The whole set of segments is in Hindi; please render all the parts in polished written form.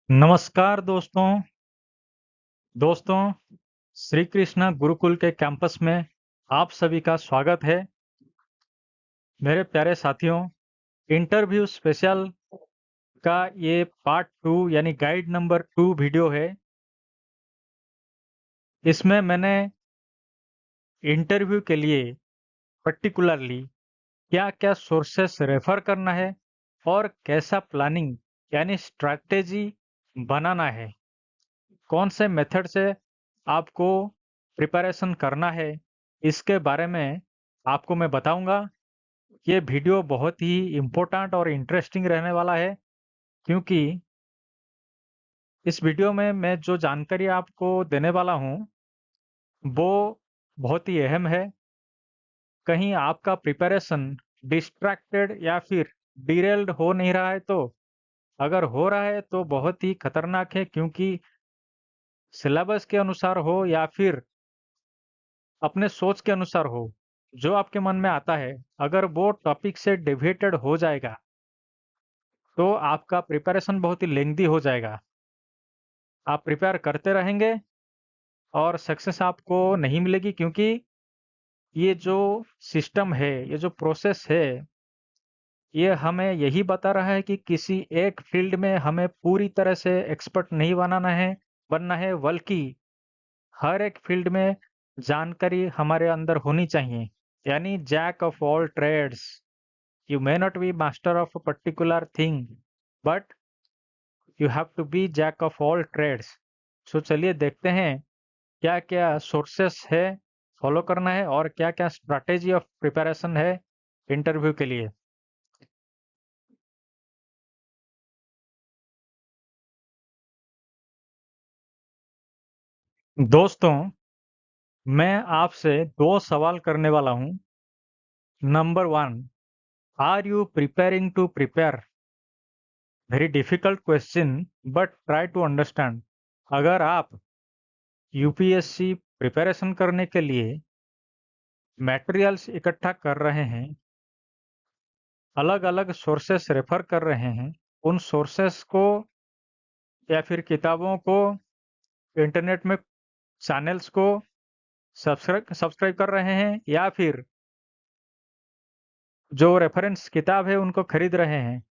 नमस्कार दोस्तों श्री कृष्णा गुरुकुल के कैंपस में आप सभी का स्वागत है। मेरे प्यारे साथियों, इंटरव्यू स्पेशल का ये पार्ट 2 यानी गाइड नंबर 2 वीडियो है। इसमें मैंने इंटरव्यू के लिए पर्टिकुलरली क्या-क्या सोर्सेस रेफर करना है और कैसा प्लानिंग यानी स्ट्रैटेजी बनाना है, कौन से मेथड से आपको प्रिपरेशन करना है, इसके बारे में आपको मैं बताऊंगा। ये वीडियो बहुत ही इम्पोर्टेंट और इंटरेस्टिंग रहने वाला है, क्योंकि इस वीडियो में मैं जो जानकारी आपको देने वाला हूँ वो बहुत ही अहम है। कहीं आपका प्रिपरेशन डिस्ट्रैक्टेड या फिर डिरेल्ड हो नहीं रहा है, तो अगर हो रहा है तो बहुत ही खतरनाक है, क्योंकि सिलेबस के अनुसार हो या फिर अपने सोच के अनुसार हो, जो आपके मन में आता है, अगर वो टॉपिक से डेविएटेड हो जाएगा तो आपका प्रिपरेशन बहुत ही लेंथी हो जाएगा। आप प्रिपेयर करते रहेंगे और सक्सेस आपको नहीं मिलेगी, क्योंकि ये जो सिस्टम है, ये जो प्रोसेस है, ये हमें यही बता रहा है कि किसी एक फील्ड में हमें पूरी तरह से एक्सपर्ट नहीं बनना है, बल्कि हर एक फील्ड में जानकारी हमारे अंदर होनी चाहिए। यानी jack of all trades. You may not be master of a particular thing, but you have to be jack of all trades. So चलिए देखते हैं क्या-क्या सोर्सेस है फॉलो करना है और क्या-क्या स्ट्रैटेजी ऑफ प्रिपरेशन है इंटरव्यू के लिए। दोस्तों, मैं आपसे 2 सवाल करने वाला हूँ। Number 1, are you preparing to prepare? Very difficult question, but try to understand. अगर आप यूपीएससी प्रिपरेशन करने के लिए मटेरियल्स इकट्ठा कर रहे हैं, अलग-अलग सोर्सेस रेफर कर रहे हैं, उन सोर्सेस को या फिर किताबों को, इंटरनेट में चैनल्स को सब्सक्राइब कर रहे हैं, या फिर जो रेफरेंस किताब है उनको खरीद रहे हैं।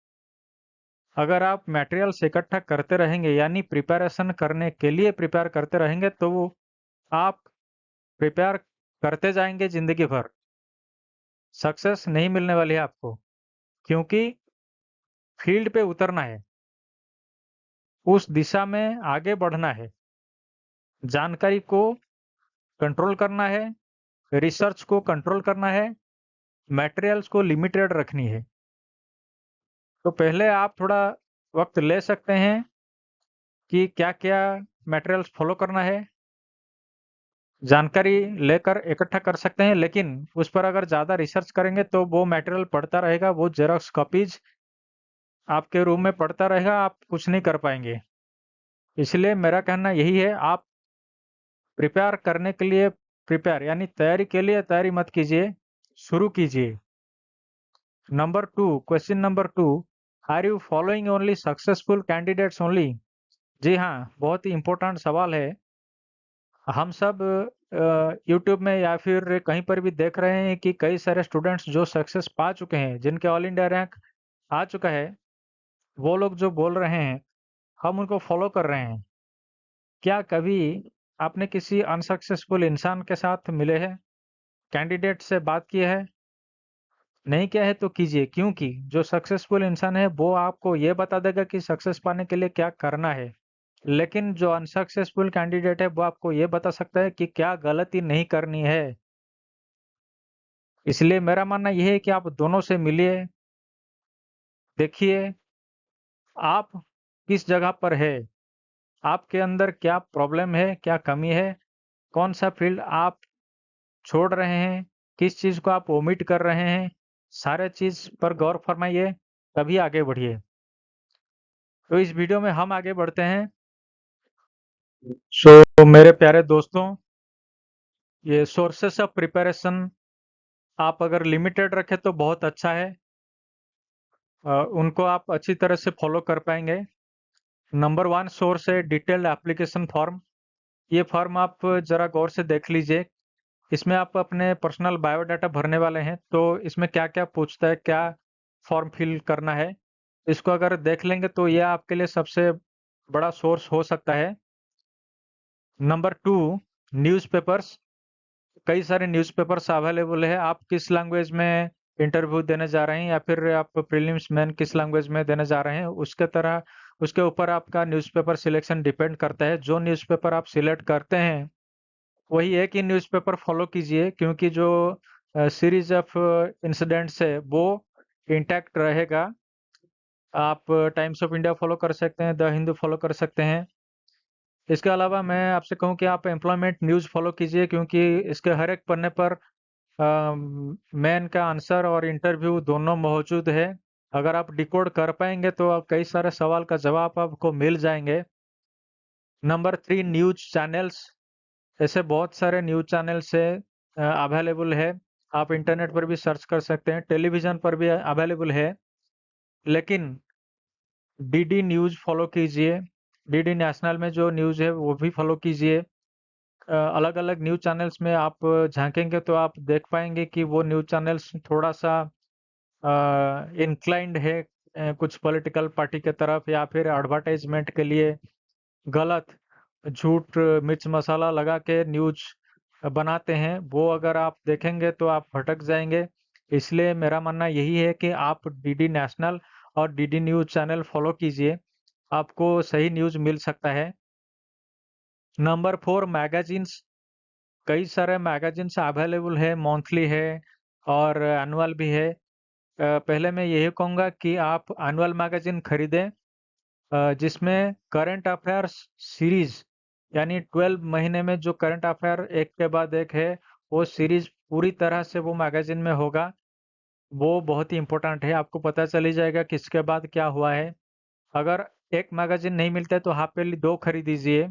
अगर आप मटेरियल्स इकट्ठा करते रहेंगे यानी प्रिपरेशन करने के लिए प्रिपेयर करते रहेंगे, तो वो आप प्रिपेयर करते जाएंगे जिंदगी भर। सक्सेस नहीं मिलने वाली है आपको, क्योंकि फील्ड पे उतरना है, उस दिशा में आगे बढ़ना है, जानकारी को कंट्रोल करना है, रिसर्च को कंट्रोल करना है, मटेरियल्स को लिमिटेड रखनी है। तो पहले आप थोड़ा वक्त ले सकते हैं कि क्या-क्या मटेरियल्स फॉलो करना है, जानकारी लेकर इकट्ठा कर सकते हैं, लेकिन उस पर अगर ज़्यादा रिसर्च करेंगे तो वो मटेरियल पड़ता रहेगा, वो ज़ेरॉक्स कॉपीज़ आपके रूम में पड़ता रहेगा, आप कुछ नहीं कर पाएँगे। इसलिए मेरा कहना यही है, आप प्रिपेयर करने के लिए प्रिपेयर यानी तैयारी के लिए तैयारी मत कीजिए, शुरू कीजिए। Number 2, question number 2, are you following only successful candidates only? जी हाँ, बहुत ही इम्पोर्टेंट सवाल है। हम सब यूट्यूब में या फिर कहीं पर भी देख रहे हैं कि कई सारे स्टूडेंट्स जो सक्सेस पा चुके हैं, जिनके ऑल इंडिया रैंक आ चुका है, वो लोग जो बोल रहे हैं, हम उनको फॉलो कर रहे हैं। क्या कभी आपने किसी अनसक्सेसफुल इंसान के साथ मिले हैं, कैंडिडेट से बात की है? नहीं किया है तो कीजिए, क्योंकि जो सक्सेसफुल इंसान है वो आपको ये बता देगा कि सक्सेस पाने के लिए क्या करना है। लेकिन जो अनसक्सेसफुल कैंडिडेट है वो आपको ये बता सकता है कि क्या गलती नहीं करनी है। इसलिए मेरा मानना ये है कि आप दोनों से मिलिए, देखिए आप किस जगह पर है, आपके अंदर क्या प्रॉब्लम है, क्या कमी है, कौन-सा फील्ड आप छोड़ रहे हैं, किस चीज़ को आप ओमिट कर रहे हैं, सारे चीज़ पर गौर फरमाइए, तभी आगे बढ़िए। तो इस वीडियो में हम आगे बढ़ते हैं। सो मेरे प्यारे दोस्तों, ये सोर्सेस ऑफ प्रिपरेशन आप अगर लिमिटेड रखें तो बहुत अच्छा है। उनको आप अच्छी तरह से फॉलो कर पाएँगे। नंबर 1 सोर्स है डिटेल्ड एप्लीकेशन फॉर्म। ये फॉर्म आप ज़रा गौर से देख लीजिए। इसमें आप अपने पर्सनल बायोडाटा भरने वाले हैं, तो इसमें क्या-क्या पूछता है, क्या फॉर्म फिल करना है। इसको अगर देख लेंगे तो ये आपके लिए सबसे बड़ा सोर्स हो सकता है। Number 2 newspapers. कई सारे न्यूज़पेपर्स अवेलेबल है। आप किस लैंग्वेज में इंटरव्यू देने जा रहे हैं या फिर आप प्रीलिम्स मेन किस लैंग्वेज में देने जा रहे हैं, उसके ऊपर आपका न्यूज़पेपर सिलेक्शन डिपेंड करता है। जो न्यूज़पेपर आप सिलेक्ट करते हैं, वही एक ही न्यूज़पेपर फॉलो कीजिए, क्योंकि जो सीरीज ऑफ इंसिडेंट्स है वो इंटैक्ट रहेगा। आप टाइम्स ऑफ इंडिया फॉलो कर सकते हैं, द हिंदू फॉलो कर सकते हैं। इसके अलावा मैं आपसे कहूँ कि आप एम्प्लॉयमेंट न्यूज़ फॉलो कीजिए, क्योंकि इसके हर एक पन्ने पर मेन का आंसर और इंटरव्यू दोनों मौजूद है। अगर आप डिकोड कर पाएंगे तो आप कई सारे सवाल का जवाब आपको मिल जाएंगे। Number 3 news channels. ऐसे बहुत सारे न्यूज़ चैनल्स है अवेलेबल है। आप इंटरनेट पर भी सर्च कर सकते हैं, टेलीविज़न पर भी अवेलेबल है। लेकिन डीडी न्यूज़ फॉलो कीजिए। डीडी नेशनल में जो न्यूज़ है वो भी फॉलो कीजिए। अलग-अलग न्यूज़ चैनल्स में आप झाँकेंगे तो आप देख पाएँगे कि वो न्यूज़ चैनल्स थोड़ा-सा इंक्लाइंड है कुछ पॉलिटिकल पार्टी की तरफ, या फिर एडवर्टाइजमेंट के लिए गलत, झूठ, मिर्च मसाला लगा के न्यूज़ बनाते हैं। वो अगर आप देखेंगे तो आप भटक जाएँगे। इसलिए मेरा मानना यही है कि आप डीडी नेशनल और डीडी न्यूज़ चैनल फॉलो कीजिए। आपको सही न्यूज़ मिल सकता है। Number 4 magazines. कई सारे मैगज़ीन्स अवेलेबल है, मंथली है और एनुअल भी है। पहले मैं यही कहूँगा कि आप एनुअल मैगज़ीन खरीदें, जिसमें करंट अफेयर्स सीरीज़, यानी 12 महीने में जो करंट अफेयर एक के बाद एक है, वो सीरीज़ पूरी तरह से वो मैगज़ीन में होगा। वो बहुत ही इम्पोर्टेंट है, आपको पता चल ही जाएगा कि इसके बाद क्या हुआ है। अगर एक मैगज़ीन नहीं मिलता है तो हाफ ईयरली 2 खरीद दीजिए।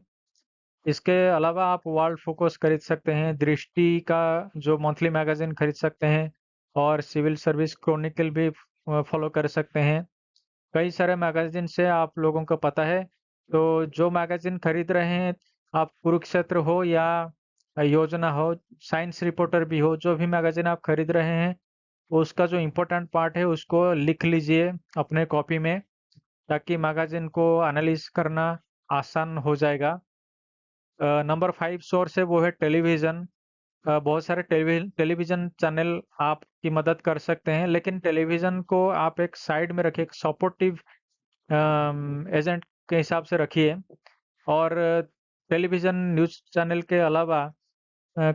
इसके अलावा आप वर्ल्ड फोकस खरीद सकते हैं, दृष्टि का जो मंथली मैगज़ीन खरीद सकते हैं और सिविल सर्विस क्रॉनिकल भी फॉलो कर सकते हैं। कई सारे मैगज़ीन से आप लोगों को पता है, तो जो मैगज़ीन खरीद रहे हैं, आप कुरुक्षेत्र हो या योजना हो, साइंस रिपोर्टर भी हो, जो भी मैगज़ीन आप खरीद रहे हैं, उसका जो इम्पोर्टेंट पार्ट है उसको लिख लीजिए अपने कॉपी में, ताकि मैगज़ीन को एनालाइज़ करना आसान हो जाएगा। नंबर 5 सोर्स है वो है टेलीविज़न। बहुत सारे टेलीविज़न चैनल आपकी मदद कर सकते हैं, लेकिन टेलीविज़न को आप एक साइड में रखिए, एक सपोर्टिव एजेंट के हिसाब से रखिए। और टेलीविज़न न्यूज़ चैनल के अलावा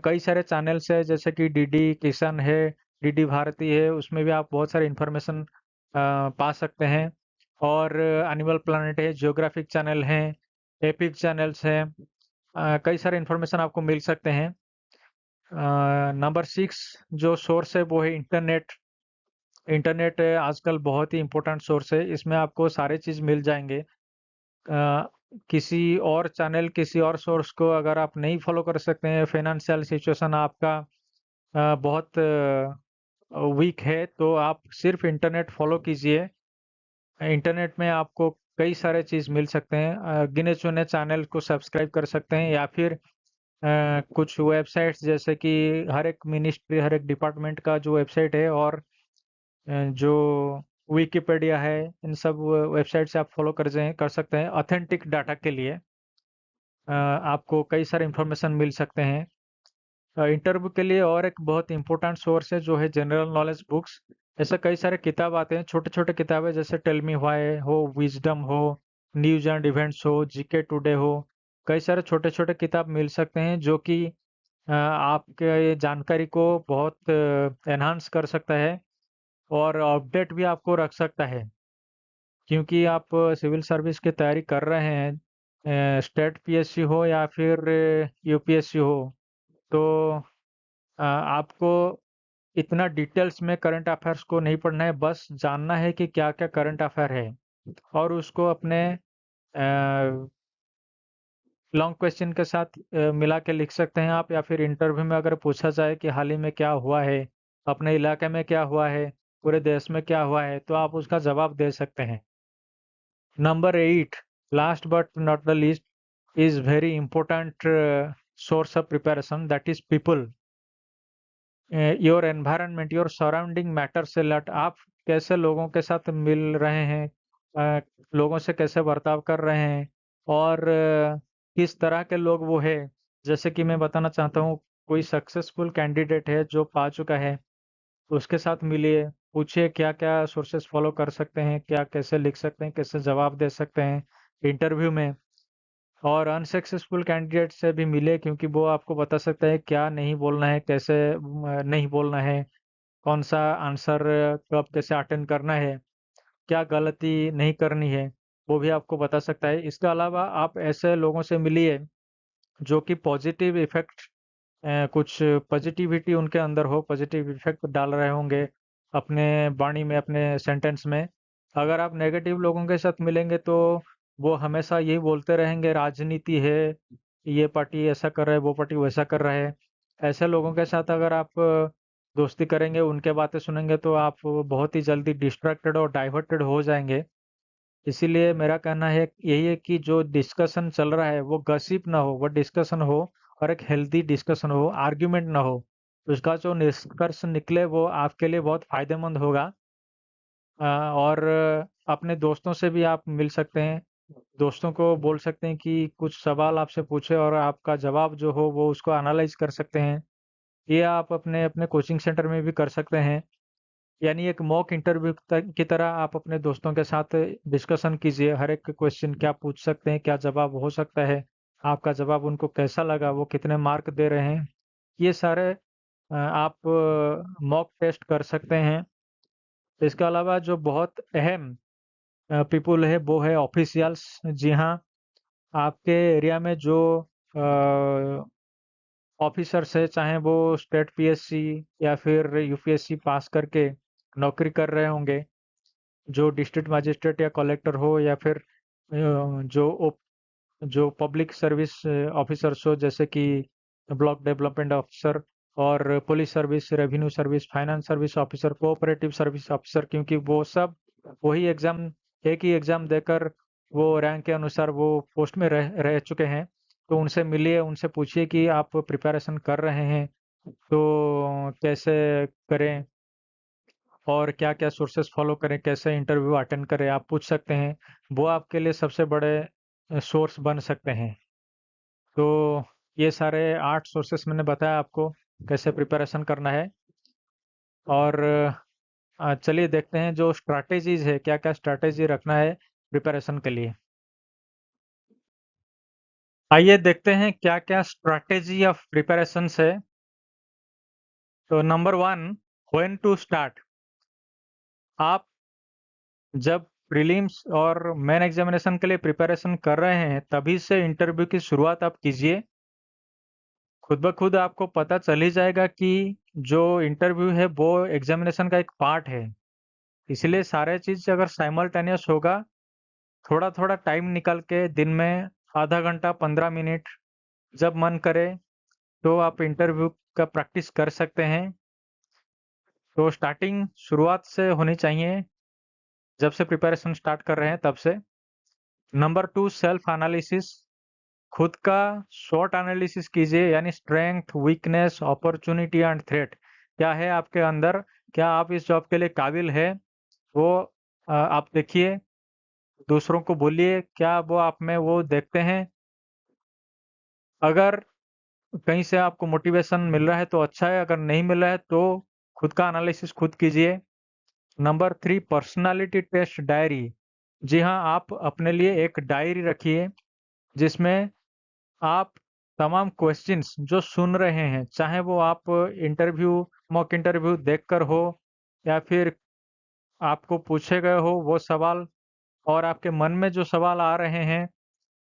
कई सारे चैनल्स हैं, जैसे कि डीडी किसान है, डीडी भारती है, उसमें भी आप बहुत सारी इन्फॉर्मेशन पा सकते हैं। और एनिमल प्लैनेट है, जियोग्राफिक चैनल हैं, एपिक चैनल्स हैं, कई सारे इन्फॉर्मेशन आपको मिल सकते हैं। नंबर 6 जो सोर्स है वो है इंटरनेट। इंटरनेट आजकल बहुत ही इम्पोर्टेंट सोर्स है, इसमें आपको सारे चीज़ मिल जाएँगे। किसी और चैनल, किसी और सोर्स को अगर आप नहीं फॉलो कर सकते हैं, फाइनेंशियल सिचुएशन आपका बहुत वीक है, तो आप सिर्फ़ इंटरनेट फॉलो कीजिए। इंटरनेट में आपको कई सारे चीज़ मिल सकते हैं। गिने-चुने चैनल को सब्सक्राइब कर सकते हैं, या फिर कुछ वेबसाइट्स जैसे कि हर एक मिनिस्ट्री, हर एक डिपार्टमेंट का जो वेबसाइट है, और जो विकिपीडिया है, इन सब वेबसाइट से आप फॉलो कर सकते हैं ऑथेंटिक डाटा के लिए। आपको कई सारे इन्फॉर्मेशन मिल सकते हैं। इंटरव्यू के लिए और एक बहुत इम्पोर्टेंट सोर्स है जो है जनरल नॉलेज बुक्स। ऐसे कई सारे किताब आते हैं, छोटे-छोटे किताबें, जैसे टेल मी व्हाई हो, विज़डम हो, न्यूज़ एंड इवेंट्स हो, जीके टुडे हो। कई सारे छोटे-छोटे किताब मिल सकते हैं जो कि आपके जानकारी को बहुत एनहांस कर सकता है और अपडेट भी आपको रख सकता है। क्योंकि आप सिविल सर्विस की तैयारी कर रहे हैं, स्टेट पीएससी हो या फिर यूपीएससी हो, तो आपको इतना डिटेल्स में करंट अफेयर्स को नहीं पढ़ना है, बस जानना है कि क्या-क्या करंट अफेयर है, और उसको अपने लॉन्ग क्वेश्चन के साथ मिला के लिख सकते हैं आप, या फिर इंटरव्यू में अगर पूछा जाए कि हाल ही में क्या हुआ है, अपने इलाके में क्या हुआ है, पूरे देश में क्या हुआ है, तो आप उसका जवाब दे सकते हैं। Number 8 last but not the least is very important source of preparation, that is people. Your environment, your surrounding matters a lot. आप कैसे लोगों के साथ मिल रहे हैं, लोगों से कैसे बर्ताव कर रहे हैं, और किस तरह के लोग वो है। जैसे कि मैं बताना चाहता हूँ, कोई सक्सेसफुल कैंडिडेट है जो पा चुका है, उसके साथ मिलिए, पूछिए क्या क्या सोर्सेस फॉलो कर सकते हैं, क्या कैसे लिख सकते हैं, कैसे जवाब दे सकते हैं इंटरव्यू में। और अनसक्सेसफुल कैंडिडेट से भी मिले, क्योंकि वो आपको बता सकता है क्या नहीं बोलना है, कैसे नहीं बोलना है, कौन सा आंसर कब कैसे अटेंड करना है, क्या गलती नहीं करनी है, वो भी आपको बता सकता है। इसके अलावा आप ऐसे लोगों से मिलिए जो कि पॉजिटिव इफेक्ट, कुछ पॉजिटिविटी उनके अंदर हो, पॉजिटिव इफेक्ट डाल रहे होंगे अपने वाणी में, अपने सेंटेंस में। अगर आप नेगेटिव लोगों के साथ मिलेंगे तो वो हमेशा यही बोलते रहेंगे, राजनीति है, ये पार्टी ऐसा कर रहा है, वो पार्टी वैसा कर रहा है। ऐसे लोगों के साथ अगर आप दोस्ती करेंगे, उनके बातें सुनेंगे, तो आप बहुत ही जल्दी डिस्ट्रैक्टेड और डाइवर्टेड हो जाएंगे। इसीलिए मेरा कहना है यही है कि जो डिस्कशन चल रहा है वो गसिप ना हो, वो डिस्कशन हो, और एक हेल्दी डिस्कशन हो, आर्ग्यूमेंट ना हो। उसका जो निष्कर्ष निकले वो आपके लिए बहुत फायदेमंद होगा। और अपने दोस्तों से भी आप मिल सकते हैं, दोस्तों को बोल सकते हैं कि कुछ सवाल आपसे पूछे और आपका जवाब जो हो वो उसको एनालाइज कर सकते हैं। ये आप अपने अपने कोचिंग सेंटर में भी कर सकते हैं। यानी एक मॉक इंटरव्यू की तरह आप अपने दोस्तों के साथ डिस्कशन कीजिए, हर एक क्वेश्चन क्या पूछ सकते हैं, क्या जवाब हो सकता है, आपका जवाब उनको कैसा लगा, वो कितने मार्क दे रहे हैं। ये सारे आप मॉक टेस्ट कर सकते हैं। इसके अलावा जो बहुत अहम पीपल है वो है ऑफिशियल्स। जी हाँ, आपके एरिया में जो ऑफिसर्स है, चाहे वो स्टेट पीएससी या फिर यूपीएससी पास करके नौकरी कर रहे होंगे, जो डिस्ट्रिक्ट मजिस्ट्रेट या कलेक्टर हो, या फिर जो पब्लिक सर्विस ऑफिसर्स हो, जैसे कि ब्लॉक डेवलपमेंट ऑफिसर, और police service, revenue service, finance service officer, cooperative service officer, क्योंकि वो सब वही एग्जाम, एक ही एग्जाम देकर वो रैंक के अनुसार वो पोस्ट में रह रह चुके हैं। तो उनसे मिलिए, उनसे पूछिए कि आप प्रिपरेशन कर रहे हैं तो कैसे करें, और क्या-क्या सोर्सेस फॉलो करें, कैसे इंटरव्यू अटेंड करें, आप पूछ सकते हैं। वो आपके लिए सबसे बड़े सोर्स बन सकते हैं। तो ये सारे 8 सोर्सेस मैंने बताया आपको कैसे प्रिपरेशन करना है। और चलिए देखते हैं जो स्ट्रैटेजीज़ है, क्या-क्या स्ट्रैटेजी रखना है प्रिपरेशन के लिए। आइए देखते हैं क्या-क्या स्ट्रैटेजी ऑफ प्रिपरेशंस है। तो नंबर 1, व्हेन टू स्टार्ट। आप जब प्रीलिम्स और मेन एग्जामिनेशन के लिए प्रिपरेशन कर रहे हैं, तभी से इंटरव्यू की शुरुआत आप कीजिए। खुद ब खुद आपको पता चल ही जाएगा कि जो इंटरव्यू है वो एग्जामिनेशन का एक पार्ट है। इसलिए सारे चीज़ अगर साइमल्टेनियस होगा, थोड़ा-थोड़ा टाइम निकाल के दिन में आधा घंटा, 15 मिनट जब मन करे तो आप इंटरव्यू का प्रैक्टिस कर सकते हैं। तो स्टार्टिंग शुरुआत से होनी चाहिए, जब से प्रिपरेशन स्टार्ट कर रहे हैं तब से। Number 2, self analysis. खुद का शॉर्ट एनालिसिस कीजिए, यानी strength, weakness, opportunity and threat क्या है आपके अंदर, क्या आप इस जॉब के लिए काबिल है, वो आप देखिए। दूसरों को बोलिए क्या वो आप में वो देखते हैं। अगर कहीं से आपको मोटिवेशन मिल रहा है तो अच्छा है, अगर नहीं मिल रहा है तो खुद का एनालिसिस खुद कीजिए। Number 3, personality test diary. जी हाँ, आप अपने लिए एक डायरी रखिए जिसमें आप तमाम क्वेश्चंस जो सुन रहे हैं, चाहे वो आप इंटरव्यू, मॉक इंटरव्यू देखकर हो, या फिर आपको पूछे गए हो वो सवाल, और आपके मन में जो सवाल आ रहे हैं,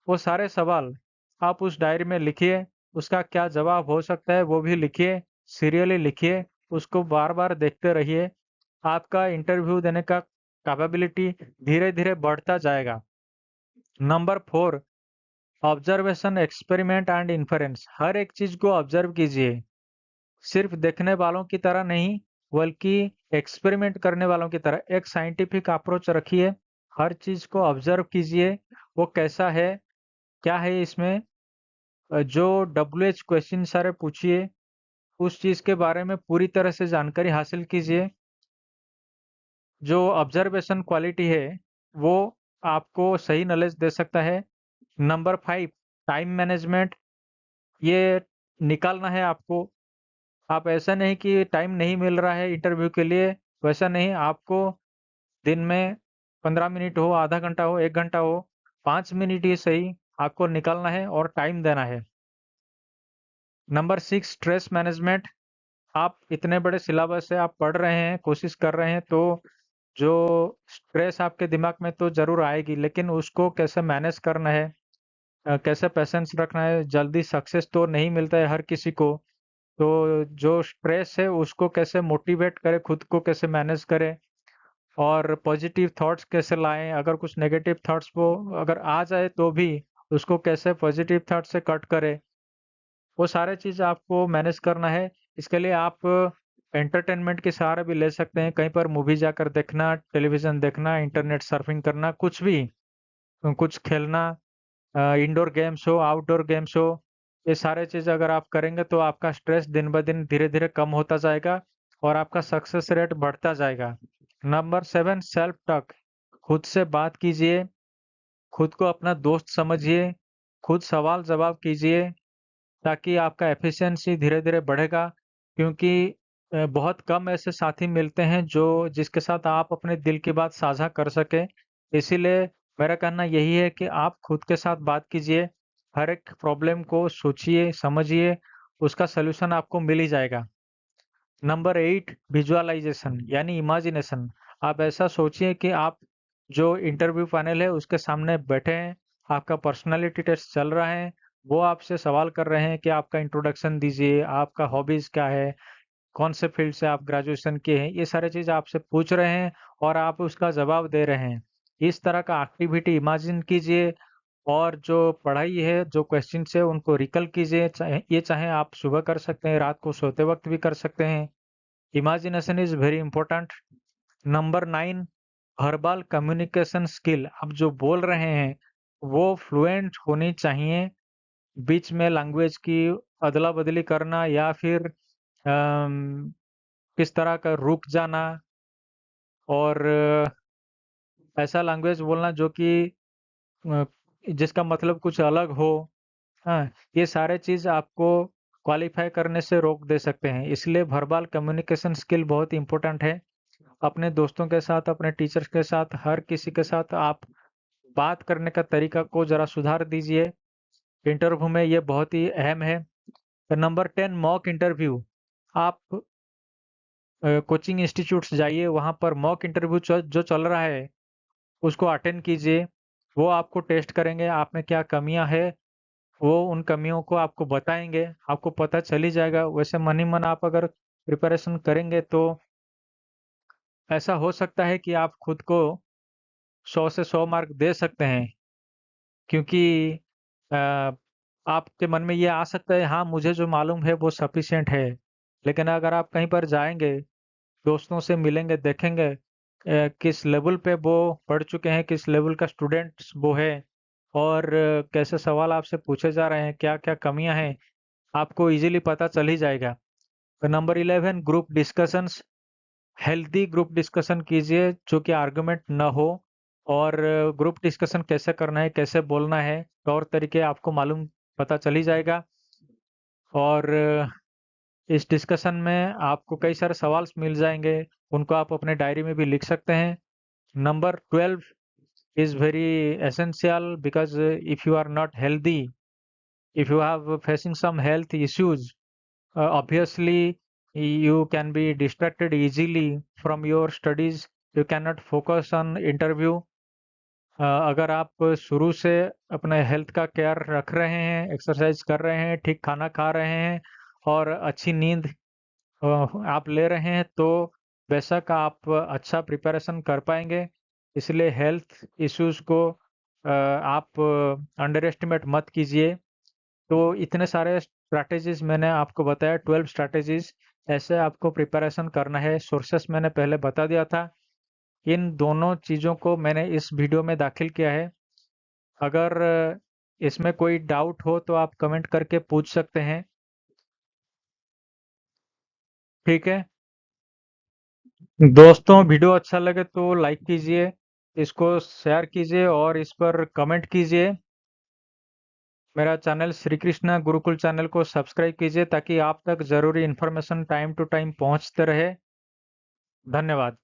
वो सारे सवाल आप उस डायरी में लिखिए। उसका क्या जवाब हो सकता है वो भी लिखिए, सीरियली लिखिए, उसको बार-बार देखते रहिए। आपका इंटरव्यू देने का कैपेबिलिटी धीरे-धीरे बढ़ता जाएगा। Number 4, observation, experiment and inference. हर एक चीज को ऑब्जर्व कीजिए, सिर्फ देखने वालों की तरह नहीं, बल्कि एक्सपेरिमेंट करने वालों की तरह। एक साइंटिफिक अप्रोच रखिए, हर चीज को ऑब्जर्व कीजिए वो कैसा है, क्या है इसमें, जो WH क्वेश्चन सारे पूछिए, उस चीज़ के बारे में पूरी तरह से जानकारी हासिल कीजिए। जो ऑब्जर्वेशन क्वालिटी है, वो आपको सही नॉलेज दे सकता है। नंबर 5 टाइम मैनेजमेंट, ये निकालना है आपको। आप ऐसा नहीं कि टाइम नहीं मिल रहा है इंटरव्यू के लिए, वैसा नहीं, आपको दिन में 15 मिनट हो, आधा घंटा हो, 1 घंटा हो, 5 मिनट ही सही, आपको निकालना है और टाइम देना है। नंबर 6 स्ट्रेस मैनेजमेंट, आप इतने बड़े सिलेबस से आप पढ़ रहे हैं, कोशिश कर रहे हैं, तो जो स्ट्रेस आपके दिमाग में तो ज़रूर आएगी, लेकिन उसको कैसे मैनेज करना है, कैसे पेशेंस रखना है, जल्दी सक्सेस तो नहीं मिलता है हर किसी को। तो जो स्ट्रेस है उसको कैसे मोटिवेट करें, खुद को कैसे मैनेज करें और पॉजिटिव थॉट्स कैसे लाएँ, अगर कुछ नेगेटिव थॉट्स वो अगर आ जाए तो भी उसको कैसे पॉजिटिव थॉट से कट करें, वो सारे चीज़ आपको मैनेज करना है। इसके लिए आप एंटरटेनमेंट के सहारा भी ले सकते हैं, कहीं पर मूवी जाकर देखना, टेलीविज़न देखना, इंटरनेट सर्फिंग करना, कुछ भी, कुछ खेलना, इंडोर गेम्स हो, आउटडोर गेम्स हो, ये सारे चीज़ अगर आप करेंगे तो आपका स्ट्रेस दिन-ब-दिन धीरे-धीरे कम होता जाएगा और आपका सक्सेस रेट बढ़ता जाएगा। नंबर 7 सेल्फ टॉक, खुद से बात कीजिए, खुद को अपना दोस्त समझिए, खुद सवाल-जवाब कीजिए ताकि आपका एफिशिएंसी धीरे-धीरे बढ़ेगा, क्योंकि बहुत कम ऐसे साथी मिलते हैं जो जिसके साथ आप अपने दिल की बात साझा कर सकें। इसीलिए मेरा कहना यही है कि आप खुद के साथ बात कीजिए, हर एक प्रॉब्लम को सोचिए, समझिए, उसका सॉल्यूशन आपको मिल ही जाएगा। नंबर 8 विजुअलाइज़ेशन यानी इमेजिनेशन, आप ऐसा सोचिए कि आप जो इंटरव्यू पैनल है उसके सामने बैठे हैं, आपका पर्सनैलिटी टेस्ट चल रहा है, वो आपसे सवाल कर रहे हैं कि आपका इंट्रोडक्शन दीजिए, आपका हॉबीज़ क्या है, कौन से फील्ड से आप ग्रेजुएशन किए हैं, ये सारी चीज़ आपसे पूछ रहे हैं और आप उसका जवाब दे रहे हैं। इस तरह का एक्टिविटी इमेजिन कीजिए और जो पढ़ाई है, जो क्वेश्चन्स है उनको रिकॉल कीजिए, चाहे आप सुबह कर सकते हैं, रात को सोते वक़्त भी कर सकते हैं। Imagination is very important. Number 9 verbal communication skill, आप जो बोल रहे हैं, वो फ्लुएंट होनी चाहिए। बीच में लैंग्वेज की अदला-बदली करना या फिर अम, किस तरह का रुक जाना और ऐसा लैंग्वेज बोलना जो कि अ, जिसका मतलब कुछ अलग हो, हाँ, ये सारे चीज़ आपको क्वालीफाई करने से रोक दे सकते हैं। इसलिए वर्बल कम्युनिकेशन स्किल बहुत इम्पोर्टेंट है। अपने दोस्तों के साथ, अपने टीचर्स के साथ, हर किसी के साथ आप बात करने का तरीका को ज़रा सुधार दीजिए। इंटरव्यू में ये बहुत ही अहम है। नंबर 10 मॉक इंटरव्यू, आप कोचिंग इंस्टीट्यूट्स जाइए, वहाँ पर मॉक इंटरव्यू जो चल रहा है, उसको अटेंड कीजिए। वो आपको टेस्ट करेंगे, आप में क्या कमियाँ हैं, वो उन कमियों को आपको बताएँगे, आपको पता चल ही जाएगा। वैसे मन ही मन आप अगर प्रिपरेशन करेंगे तो ऐसा हो सकता है कि आप खुद को 100 से 100 मार्क दे सकते हैं। क्योंकि अ, आपके मन में ये आ सकता है, हाँ, मुझे जो मालूम है वो सफिशिएंट है। लेकिन अगर आप कहीं पर जाएँगे, दोस्तों से मिलेंगे, देखेंगे किस लेवल पे वो पढ़ चुके हैं, किस लेवल का स्टूडेंट्स वो है और कैसे सवाल आपसे पूछे जा रहे हैं, क्या-क्या कमियाँ हैं, आपको ईज़िली पता चल ही जाएगा। Number 11 group discussions, healthy group discussion कीजिए जो कि आर्गुमेंट ना हो और ग्रुप डिस्कशन कैसे करना है, कैसे बोलना है, तौर तरीके आपको मालूम पता चल ही जाएगा और इस डिस्कशन में आपको कई सारे सवाल मिल जाएँगे, उनको आप अपने डायरी में भी लिख सकते हैं। Number 12 is very essential because if you are not healthy, if you have facing some health issues, obviously you can be distracted easily from your studies. You cannot focus on interview. अगर आप शुरू से अपने हेल्थ का केयर रख रहे हैं, एक्सरसाइज कर रहे हैं, ठीक खाना खा रहे हैं और अच्छी नींद अ, आप ले रहे हैं तो बेशक आप अच्छा प्रिपरेशन कर पाएँगे। इसलिए हेल्थ इश्यूज़ को आप अंडर एस्टिमेट मत कीजिए। तो इतने सारे स्ट्रैटेजीज़ मैंने आपको बताया, 12 स्ट्रैटेजीज़, ऐसे आपको प्रिपरेशन करना है। सोर्सेस मैंने पहले बता दिया था। इन दोनों चीज़ों को मैंने इस वीडियो में दाखिल किया है। अगर इसमें कोई डाउट हो तो आप कमेंट करके पूछ सकते हैं। ठीक है। दोस्तों वीडियो अच्छा लगे तो लाइक कीजिए, इसको शेयर कीजिए और इस पर कमेंट कीजिए। मेरा चैनल श्री कृष्णा गुरुकुल चैनल को सब्सक्राइब कीजिए ताकि आप तक ज़रूरी इन्फॉर्मेशन टाइम टू टाइम पहुंचते रहे। धन्यवाद।